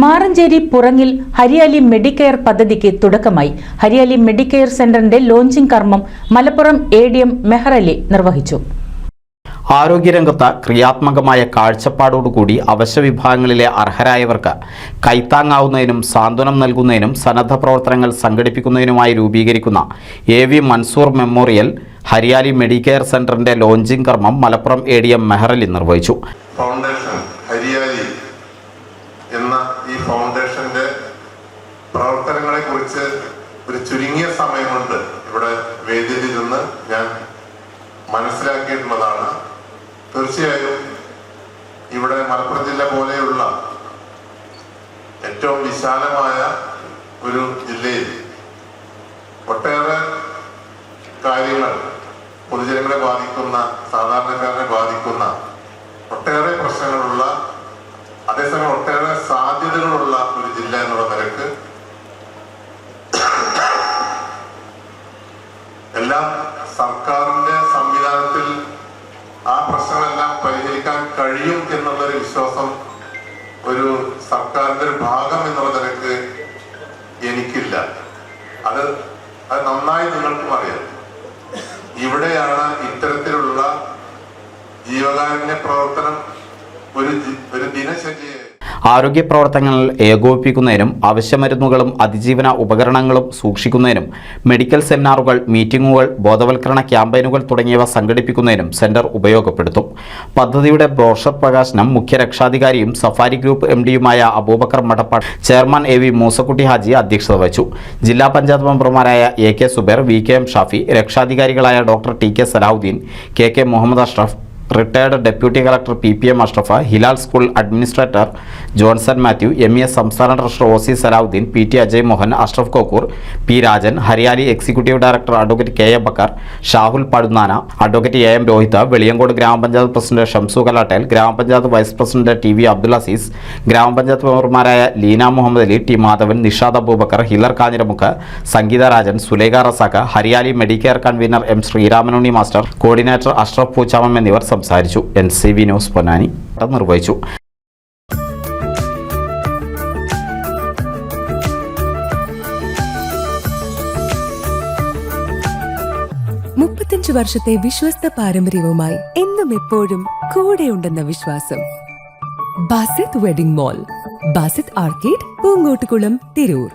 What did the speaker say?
Maranchery പുറങ്ങിൽ Hariyali Medicare പദ്ധതിക്ക് തുടക്കമായി. Hariyali Medicare സെന്ററിന്റെ ലോഞ്ചിംഗ് കർമ്മം മലപ്പുറം ADM മെഹ്റലി നിർവഹിച്ചു. ആരോഗ്യരംഗത്ത് ക്രിയാത്മകമായ കാഴ്ചപ്പാടോടുകൂടി അവശ്യവിഭാഗങ്ങളിലെ അർഹരായവർക്ക് കൈത്താങ്ങാവുന്നതിനും സാന്ത്വനം നൽകുന്നതിനും സന്നദ്ധ പ്രവർത്തനങ്ങൾ സംഘടിപ്പിക്കുന്നതിനുമായി രൂപീകരിക്കുന്ന AV Mansoor memorial Hariyali Medicare സെന്ററിന്റെ ലോഞ്ചിംഗ് കർമ്മം മലപ്പുറം ADM മെഹ്റലി നിർവഹിച്ചു. ഫൗണ്ടേഷൻ ഹരിയാലി എന്ന ഈ ഫൗണ്ടേഷന്റെ പ്രവർത്തനങ്ങളെ കുറിച്ച് ഒരു ചുരുങ്ങിയ സമയം കൊണ്ട് ഇവിടെ വേദിയിൽ നിന്ന് ഞാൻ മനസ്സിലാക്കിയിട്ടുള്ളതാണ്. തീർച്ചയായും ഇവിടെ മലപ്പുറം ജില്ല പോലെയുള്ള ഏറ്റവും വിശാലമായ ഒരു ജില്ലയിൽ ഒട്ടേറെ കാര്യങ്ങൾ പൊതുജനങ്ങളെ ബാധിക്കുന്ന, സാധാരണക്കാരനെ ബാധിക്കുന്ന ഒട്ടേറെ പ്രശ്നങ്ങളുള്ള, അതേസമയം ഒട്ടേറെ സാധ്യതകളുള്ള ഒരു ജില്ല എന്നുള്ള നിലക്ക് എല്ലാം സർക്കാരിന്റെ സംവിധാനത്തിൽ ആ പ്രശ്നങ്ങളെല്ലാം പരിഹരിക്കാൻ കഴിയും എന്നുള്ളൊരു വിശ്വാസം ഒരു സർക്കാരിന്റെ ഒരു ഭാഗം എന്നുള്ള നിലക്ക് എനിക്കില്ല. അത് നന്നായി നിങ്ങൾക്കും അറിയാം. ഇവിടെയാണ് ഇത്തരത്തിലുള്ള ജീവകാരുണ്യ പ്രവർത്തനം ഒരു ദിനചര്യയെ ആരോഗ്യ പ്രവർത്തനങ്ങൾ ഏകോപിപ്പിക്കുന്നതിനും അവശ്യമരുന്നുകളും അതിജീവന ഉപകരണങ്ങളും സൂക്ഷിക്കുന്നതിനും മെഡിക്കൽ സെമിനാറുകൾ, മീറ്റിംഗുകൾ, ബോധവൽക്കരണ ക്യാമ്പയിനുകൾ തുടങ്ങിയവ സംഘടിപ്പിക്കുന്നതിനും സെന്റർ ഉപയോഗപ്പെടുത്തും. പദ്ധതിയുടെ ബ്രോഷർ പ്രകാശനം മുഖ്യ രക്ഷാധികാരിയും സഫാരി ഗ്രൂപ്പ് MD-യുമായ അബൂബക്കർ മടപ്പാട്, ചെയർമാൻ AV മൂസക്കുട്ടി ഹാജി അധ്യക്ഷത വഹിച്ചു. ജില്ലാ പഞ്ചായത്ത് മെമ്പർമാരായ AK സുബൈർ, VKM ഷാഫി, രക്ഷാധികാരികളായ doctor TK Salahuddin, KK Muhammad Ashraf, retired deputy collector PPM Ashraf, Hilal school administrator Johnson Mathew, MES സംസ്ഥാന treasurer OC Salahuddin, PT Ajay Mohan, Ashraf Kokkur, P Rajan, Hariyali executive director advocate KA Bakkar, Shahul Padunnana, advocate AM Rohith, Veliyankode ഗ്രാമപഞ്ചായത്ത് പ്രസിഡന്റ് ഷംസു കലാട്ടേൽ, ഗ്രാമപഞ്ചായത്ത് vice president TV Abdul Aziz, ഗ്രാമപഞ്ചായത്ത് മെമ്പർമാരായ Leena Muhammad Ali, T Madhavan, Nishad Abubakar, Hilar Kanhiramukku, Sangeetha Rajan, Sulekha Razak, Hariyali Medicare convener M Sreeramanunni master, coordinator Ashraf Poochamam എന്നിവർ സംസാരിച്ചു. NCV news Ponnani നിർവഹിച്ചു. 35 വർഷത്തെ വിശ്വസ്ത പാരമ്പര്യവുമായി എന്നും എപ്പോഴും കൂടെയുണ്ടെന്ന വിശ്വാസം. Basith wedding mall, Basith arcade, Poonkottukulam, Tirur.